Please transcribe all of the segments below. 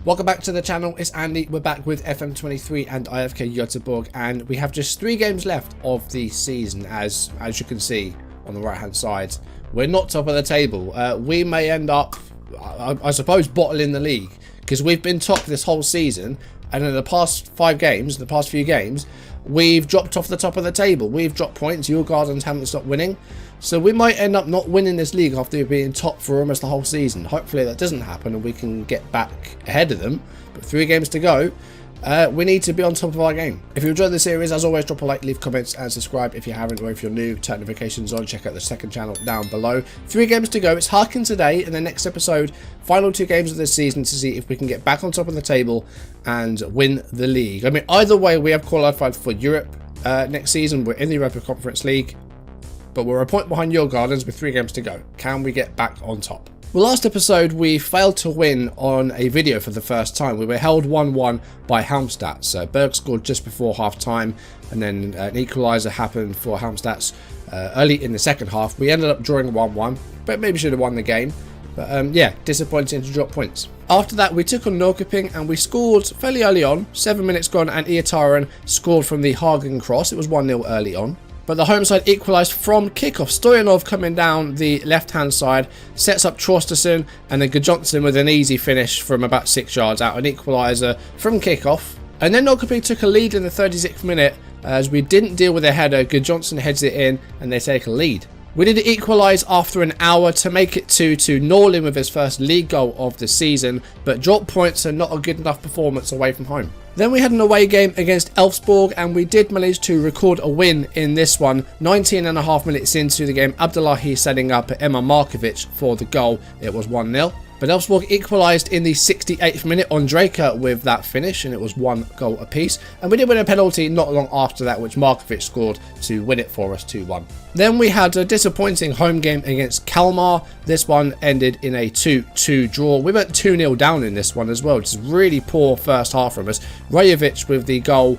Welcome back to the channel, it's Andy. We're back with FM23 and IFK Goteborg, and we have just 3 games left of the season. As you can see on the right hand side, we're not top of the table. We may end up, I suppose, bottling the league, because we've been top this whole season, and in the past 5 games, the past few games, we've dropped off the top of the table. We've dropped points, your Gardens haven't stopped winning, so we might end up not winning this league after being top for almost the whole season. Hopefully that doesn't happen and we can get back ahead of them, but 3 games to go. We need to be on top of our game. If you enjoyed the series, as always, drop a like, leave comments and subscribe if you haven't, or if you're new, turn notifications on, check out the second channel down below. 3 games to go. It's Harkin today, and the next episode, final 2 games of this season to see if we can get back on top of the table and win the league. I mean, either way, we have qualified for Europe next season. We're in the Europa Conference League, but we're a point behind your Gardens with 3 games to go. Can we get back on top? Well, last episode we failed to win on a video for the first time. We were held 1-1 by Halmstad. So Berg scored just before half time, and then an equaliser happened for Halmstad early in the second half. We ended up drawing 1-1, but maybe should have won the game. But yeah, disappointing to drop points. After that, we took on Nordic and we scored fairly early on. 7 minutes gone, and Iataren scored from the Hagen cross. It was 1-0 early on. But the home side equalised from kickoff. Stoyanov coming down the left-hand side, sets up Traustason, and then Gudjonsson with an easy finish from about 6 yards out, an equaliser from kickoff. And then Norrköping took a lead in the 36th minute. As we didn't deal with a header, Gudjonsson heads it in, and they take a lead. We did equalise after an hour to make it 2-2. Norlin with his first league goal of the season, but dropped points and not a good enough performance away from home. Then we had an away game against Elfsborg, and we did manage to record a win in this one. 19.5 minutes into the game, Abdullahi setting up Emma Markovic for the goal. It was 1-0. But Elfsborg equalised in the 68th minute on Draker with that finish, and it was 1 goal apiece. And we did win a penalty not long after that, which Markovic scored to win it for us 2-1. Then we had a disappointing home game against Kalmar. This one ended in a 2-2 draw. We went 2-0 down in this one as well, which is really poor first half from us. Rajovic with the goal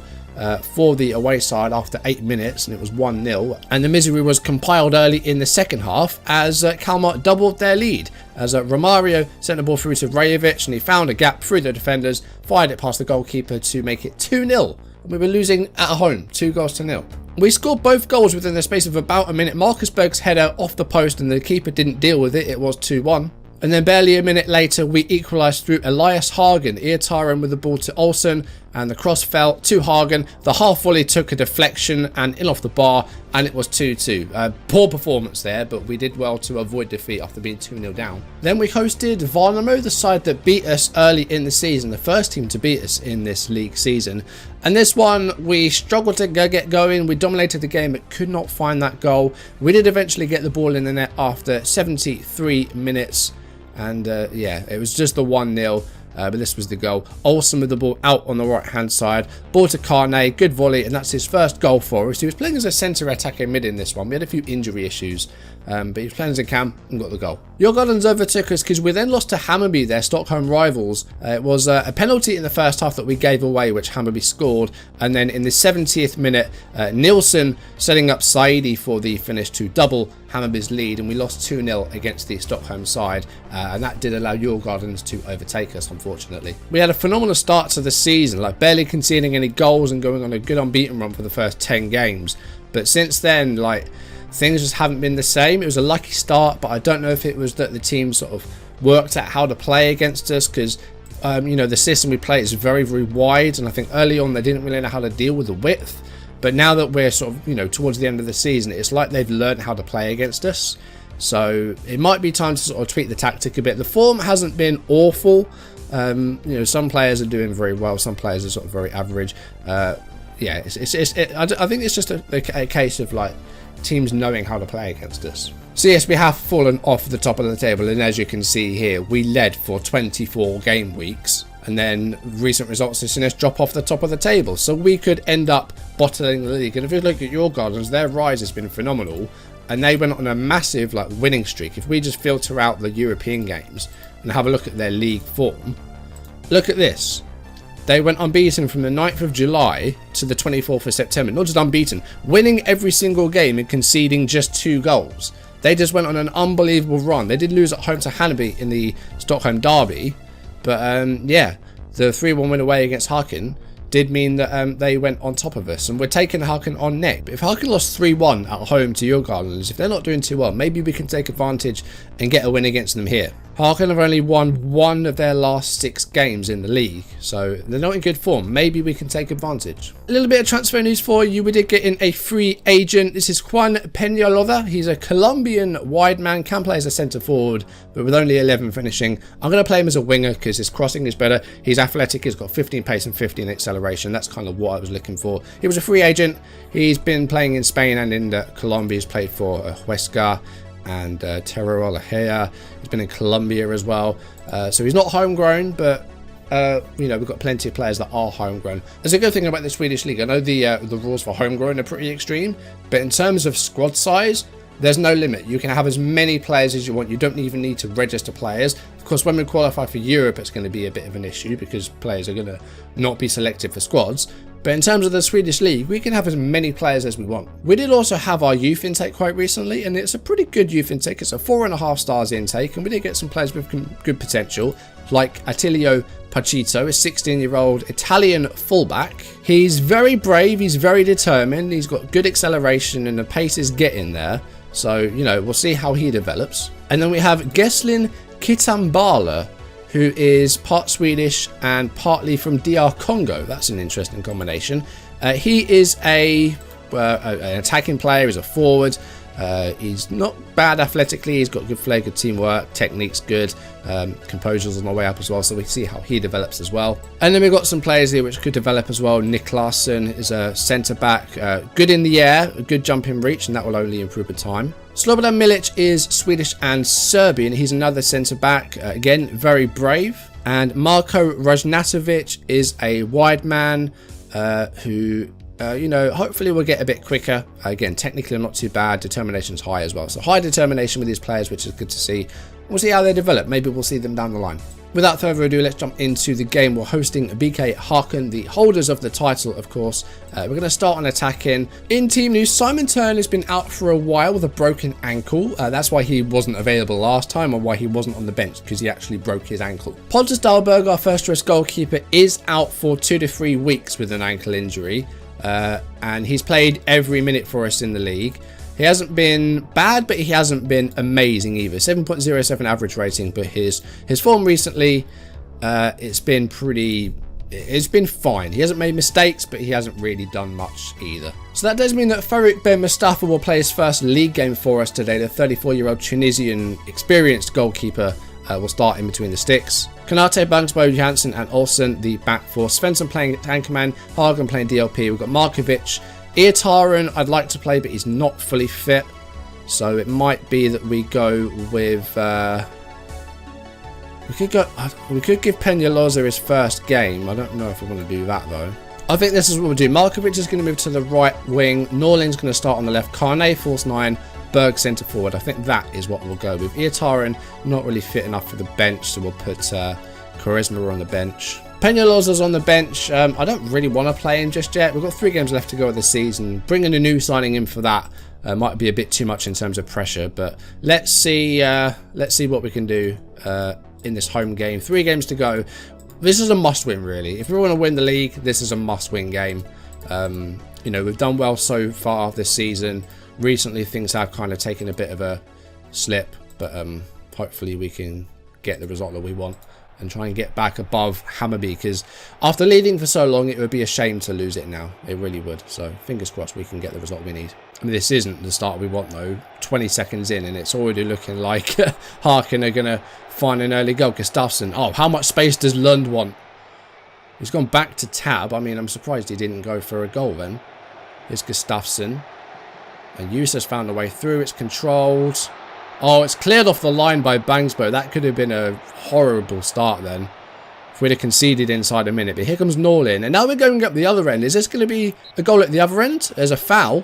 for the away side after 8 minutes, and it was 1-0, and the misery was compiled early in the second half as Kalmar doubled their lead as Romario sent the ball through to Rajovic, and he found a gap through the defenders, fired it past the goalkeeper to make it 2-0. We were losing at home 2-0. We scored both goals within the space of about a minute. Marcus Berg's header off the post, and the keeper didn't deal with it. It was 2-1. And then barely a minute later, we equalised through Elias Hagen. Iataren with the ball to Olsen, and the cross fell to Hagen. The half volley took a deflection and in off the bar, and it was 2-2. Poor performance there, but we did well to avoid defeat after being 2-0 down. Then we hosted Varnamo, the side that beat us early in the season, the first team to beat us in this league season. And this one, we struggled to get going. We dominated the game, but could not find that goal. We did eventually get the ball in the net after 73 minutes. And yeah, it was just the 1-0, but this was the goal. Olsen with the ball out on the right hand side, ball to Carne, good volley, and that's his first goal for us. He was playing as a centre attacking mid in this one. We had a few injury issues, but he was playing as a cam and got the goal. Your Gardens overtook us because we then lost to Hammarby, their Stockholm rivals. It was a penalty in the first half that we gave away, which Hammarby scored, and then in the 70th minute, Nilsson setting up Saidi for the finish to double Hammarby's lead, and we lost 2-0 against the Stockholm side, and that did allow your Gardens to overtake us, unfortunately. We had a phenomenal start to the season, like barely conceding any goals and going on a good unbeaten run for the first 10 games, but since then, like, things just haven't been the same. It was a lucky start, but I don't know if it was that the team sort of worked out how to play against us, because you know, the system we play is very, very wide, and I think early on they didn't really know how to deal with the width. But now that we're sort of, you know, towards the end of the season, it's like they've learned how to play against us. So it might be time to sort of tweak the tactic a bit. The form hasn't been awful. You know, some players are doing very well. Some players are sort of very average. Yeah, I think it's just a case of like teams knowing how to play against us. So yes, we have fallen off the top of the table, and as you can see here, we led for 24 game weeks, and then recent results have seen us drop off the top of the table, so we could end up bottling the league. And if you look at your Gardens, their rise has been phenomenal, and they went on a massive like winning streak. If we just filter out the European games and have a look at their league form, look at this. They went unbeaten from the 9th of July to the 24th of September. Not just unbeaten, winning every single game and conceding just 2 goals. They just went on an unbelievable run. They did lose at home to Hammarby in the Stockholm derby, but yeah, the 3-1 win away against Harkin did mean that they went on top of us, and we're taking Harkin on neck. But if Harkin lost 3-1 at home to Djurgården, if they're not doing too well, maybe we can take advantage and get a win against them here. Harkin have only won 1 of their last 6 games in the league, so they're not in good form. Maybe we can take advantage. A little bit of transfer news for you. We did get in a free agent. This is Juan Peñalosa. He's a Colombian wide man, can play as a centre forward, but with only 11 finishing. I'm going to play him as a winger because his crossing is better. He's athletic. He's got 15 pace and 15 acceleration. That's kind of what I was looking for. He was a free agent. He's been playing in Spain and in Colombia. He's played for Huesca and Teruel Ejea. He's been in Colombia as well. So he's not homegrown, but you know, we've got plenty of players that are homegrown. There's a good thing about the Swedish league. I know the rules for homegrown are pretty extreme, but in terms of squad size, there's no limit. You can have as many players as you want. You don't even need to register players. Of course, when we qualify for Europe, it's going to be a bit of an issue because players are going to not be selected for squads. But in terms of the Swedish league, we can have as many players as we want. We did also have our youth intake quite recently, and it's a pretty good youth intake. It's a 4.5 stars intake, and we did get some players with good potential, like Attilio Pachito, a 16-year-old Italian fullback. He's very brave, he's very determined, he's got good acceleration, and the pace is getting there. So, you know, we'll see how he develops. And then we have Geslin Kitambala, who is part Swedish and partly from DR Congo. That's an interesting combination. He is an attacking player, he's a forward. He's not bad athletically, he's got good flair, good teamwork, technique's good, composure's on the way up as well, so we see how he develops as well. And then we've got some players here which could develop as well. Nick Larsson is a centre-back, good in the air, a good jump in reach, and that will only improve with time. Slobodan Milic is Swedish and Serbian. He's another centre-back, again, very brave. And Marko Rajnatovic is a wide man who... you know, hopefully we'll get a bit quicker. Again, technically not too bad. Determination's high as well. So high determination with these players, which is good to see. We'll see how they develop. Maybe we'll see them down the line. Without further ado, let's jump into the game. We're hosting BK Harkin, the holders of the title, of course. We're going to start on attacking. In team news, Simon Turner has been out for a while with a broken ankle. That's why he wasn't available last time, or why he wasn't on the bench, because he actually broke his ankle. Pontus Dahlberg, our first choice goalkeeper, is out for 2 to 3 weeks with an ankle injury. And he's played every minute for us in the league. He hasn't been bad, but he hasn't been amazing either. 7.07 average rating, but his form recently, it's been fine. He hasn't made mistakes, but he hasn't really done much either. So that does mean that Farouk Ben Mustafa will play his first league game for us today. The 34-year-old Tunisian experienced goalkeeper will start in between the sticks. Kanate, Bangsbo, Janssen and Olsen, the back four. Svensson playing Anchorman, Hagen playing DLP. We've got Markovic. Iataren I'd like to play, but he's not fully fit. So it might be that we go with... we could give Peñalosa his first game. I don't know if we want to do that, though. I think this is what we'll do. Markovic is going to move to the right wing. Norling's going to start on the left. Carnet, false 9. Berg centre forward. I think that is what we'll go with. Iataren not really fit enough for the bench, so we'll put Charisma on the bench. Peñalosa's on the bench. I don't really want to play him just yet. We've got 3 games left to go of the season. Bringing a new signing in for that might be a bit too much in terms of pressure, but let's see what we can do in this home game. 3 games to go. This is a must-win, really. If we want to win the league, this is a must-win game. You know, we've done well so far this season. Recently, things have kind of taken a bit of a slip, but hopefully we can get the result that we want and try and get back above Hammarby, because after leading for so long, it would be a shame to lose it now. It really would. So fingers crossed we can get the result we need. I mean, this isn't the start we want, though. 20 seconds in, and it's already looking like Harkin are going to find an early goal. Gustafsson. Oh, how much space does Lund want? He's gone back to Tab. I mean, I'm surprised he didn't go for a goal then. Here's Gustafsson. And Yusuf found a way through. It's controlled. Oh, it's cleared off the line by Bangsbo. That could have been a horrible start then, if we'd have conceded inside a minute. But here comes Norlin. And now we're going up the other end. Is this going to be a goal at the other end? There's a foul.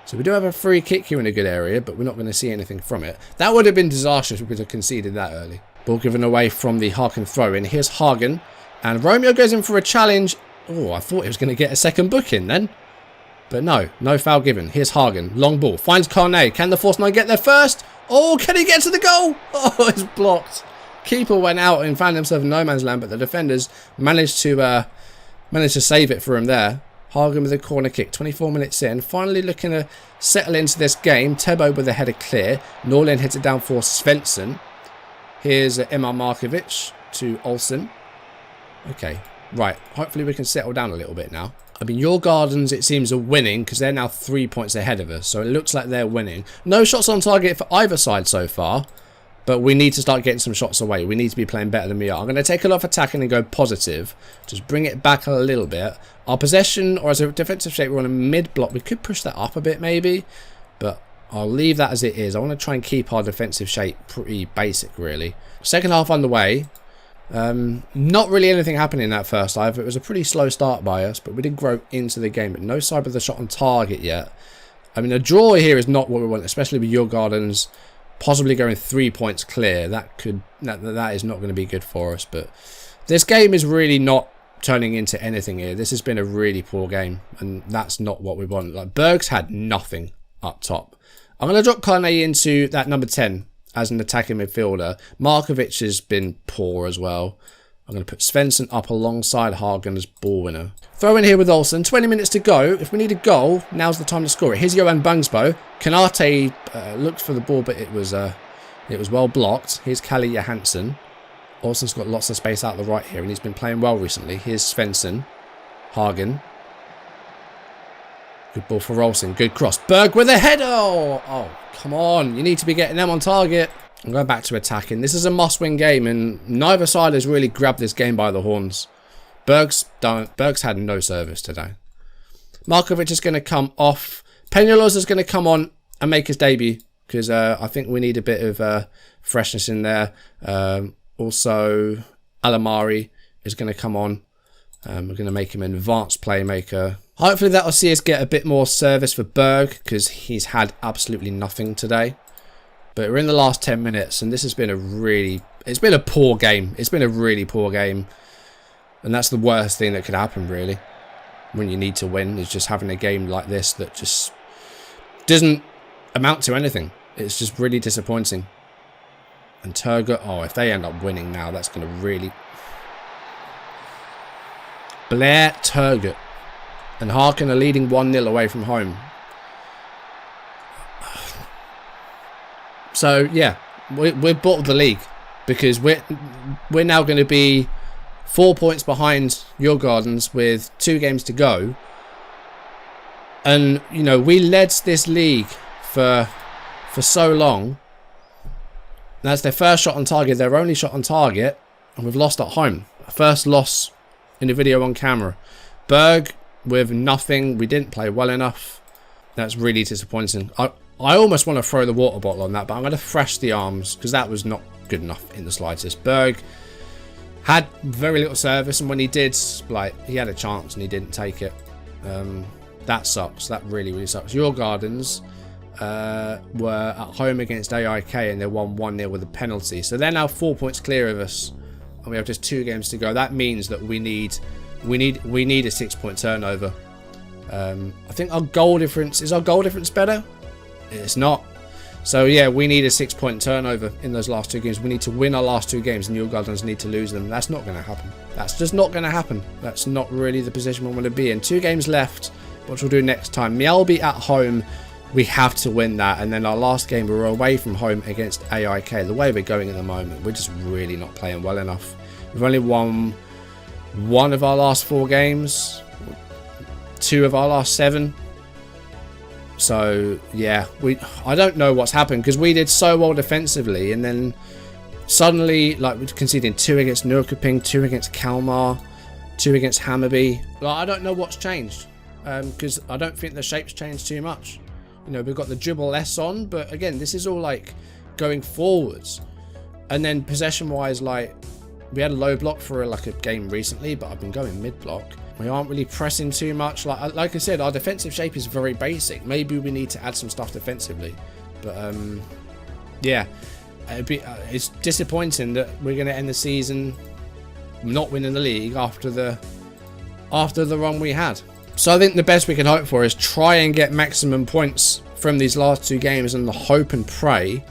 So we do have a free kick here in a good area, but we're not going to see anything from it. That would have been disastrous if we could have conceded that early. Ball given away from the Harkin throw-in. Here's Hagen. And Romeo goes in for a challenge. Oh, I thought he was going to get a second booking then. But no foul given. Here's Hagen. Long ball. Finds Carnet. Can the Force 9 get there first? Oh, can he get to the goal? Oh, it's blocked. Keeper went out and found himself in no man's land, but the defenders managed to save it for him there. Hagen with a corner kick, 24 minutes in. Finally looking to settle into this game. Tebo with a header clear. Norlin hits it down for Svensson. Here's Emar Markovic to Olsen. Okay, right. Hopefully we can settle down a little bit now. I mean, your Gardens, it seems, are winning because they're now 3 points ahead of us. So it looks like they're winning. No shots on target for either side so far. But we need to start getting some shots away. We need to be playing better than we are. I'm going to take a lot of attacking and go positive. Just bring it back a little bit. Our possession, or as a defensive shape, we're on a mid-block. We could push that up a bit maybe. But I'll leave that as it is. I want to try and keep our defensive shape pretty basic, really. Second half underway. Not really anything happening in that first half. It was a pretty slow start by us. But we did grow into the game. But no side with a shot on target yet. I mean, a draw here is not what we want. Especially with your Gardens possibly going 3 points clear. That is not going to be good for us. But this game is really not turning into anything here. This has been a really poor game, and that's not what we want. Like, Berg's had nothing up top. I'm going to drop Kane into that number 10 as an attacking midfielder. Markovic has been poor as well. I'm going to put Svensson up alongside Hagen as ball winner. Throw in here with Olsen. 20 minutes to go. If we need a goal, now's the time to score it. Here's Johan Bungsbo. Kanate looked for the ball, but it was well blocked. Here's Kalle Johansson. Olsen's got lots of space out the right here, and he's been playing well recently. Here's Svensson. Hagen. Good ball for Olsen. Good cross. Berg with a header. Oh, come on. You need to be getting them on target. I'm going back to attacking. This is a must-win game, and neither side has really grabbed this game by the horns. Berg's had no service today. Markovic is going to come off. Peñalosa is going to come on and make his debut, because I think we need a bit of freshness in there. Also, Alamari is going to come on. We're going to make him an advanced playmaker. Hopefully that will see us get a bit more service for Berg, because he's had absolutely nothing today. But we're in the last 10 minutes, and this has been it's been a poor game. It's been a really poor game. And that's the worst thing that could happen, really, when you need to win, is just having a game like this that just doesn't amount to anything. It's just really disappointing. And Turgut, oh, if they end up winning now, that's going to really... Blair Turgut and Harkin are leading 1-0 away from home. So, yeah, we're bottom of the league, because we're now going to be 4 points behind your Gardens with 2 games to go. And, you know, we led this league for so long. That's their first shot on target, their only shot on target, and we've lost at home. First loss in the video on camera. Berg with nothing. We didn't play well enough. That's really disappointing. I almost want to throw the water bottle on that, but I'm going to thrash the arms, because that was not good enough in the slightest. Berg had very little service, and when he did, like, he had a chance and he didn't take it. That sucks. That really, really sucks. Your Gardens were at home against AIK, and they won 1-0 with a penalty. So they're now 4 points clear of us, and we have just 2 games to go. That means that we need a 6-point turnover. I think our goal difference... Is our goal difference better? It's not. So yeah, we need a 6-point turnover in those last 2 games. We need to win our last 2 games, and your Gardens need to lose them. That's not going to happen. That's just not going to happen. That's not really the position we want to be in. 2 games left, which we'll do next time. Mjällby at home, we have to win that. And then our last game, we were away from home against AIK. The way we're going at the moment, we're just really not playing well enough. We've only won 1 of our last 4 games, 2 of our last 7. So yeah, I don't know what's happened, because we did so well defensively, and then suddenly, like, we're conceding 2 against Norrköping, 2 against Kalmar, 2 against Hammarby. Like, I don't know what's changed, because I don't think the shape's changed too much. You know, we've got the dribble less on, but again, this is all like going forwards. And then possession wise, like, we had a low block for like a game recently, but I've been going mid block. We aren't really pressing too much. Like I said, our defensive shape is very basic. Maybe we need to add some stuff defensively. But yeah, it's disappointing that we're going to end the season not winning the league after the run we had. So I think the best we can hope for is try and get maximum points from these last 2 games, and the hope and pray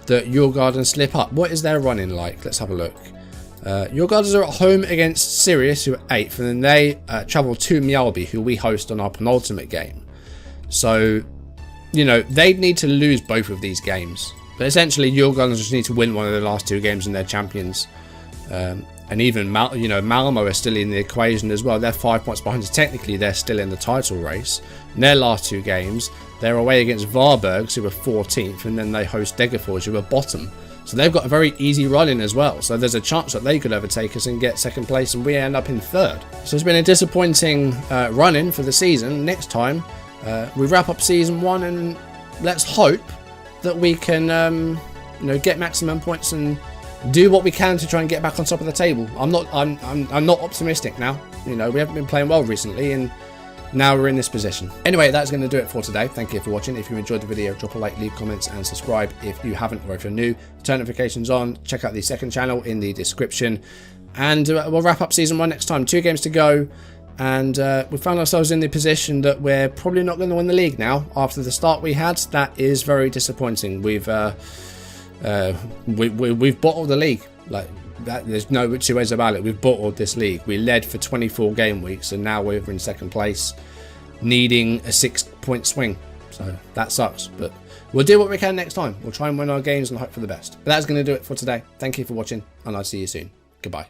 that Djurgården slip up. What is their running like? Let's have a look. Djurgården are at home against Sirius, who are 8th, and then they travel to Mjällby, who we host on our penultimate game. So, you know, they'd need to lose both of these games. But essentially, Djurgården just need to win one of the last 2 games and they're champions. And even, Malmo are still in the equation as well. They're 5 points behind us. Technically, they're still in the title race. In their last 2 games, they're away against Varbergs, who are 14th, and then they host Degerfors, who are bottom. So they've got a very easy run in as well. So there's a chance that they could overtake us and get 2nd place, and we end up in 3rd. So it's been a disappointing run-in for the season. Next time, we wrap up season 1, and let's hope that we can, get maximum points and do what we can to try and get back on top of the table. I'm not optimistic now. We haven't been playing well recently, and now we're in this position. Anyway, that's going to do it for today. Thank you for watching. If you enjoyed the video, drop a like, leave comments, and subscribe if you haven't, or if you're new. Turn notifications on. Check out the 2nd channel in the description, and we'll wrap up season 1 next time. 2 games to go, and we found ourselves in the position that we're probably not going to win the league now after the start we had. That is very disappointing. We've bottled the league. Like that, there's no 2 ways about it. We've bottled this league. We led for 24 game weeks, and now we're in 2nd place, needing a 6-point swing. So that sucks, but we'll do what we can next time. We'll try and win our games and hope for the best. But that's going to do it for today. Thank you for watching, and I'll see you soon. Goodbye.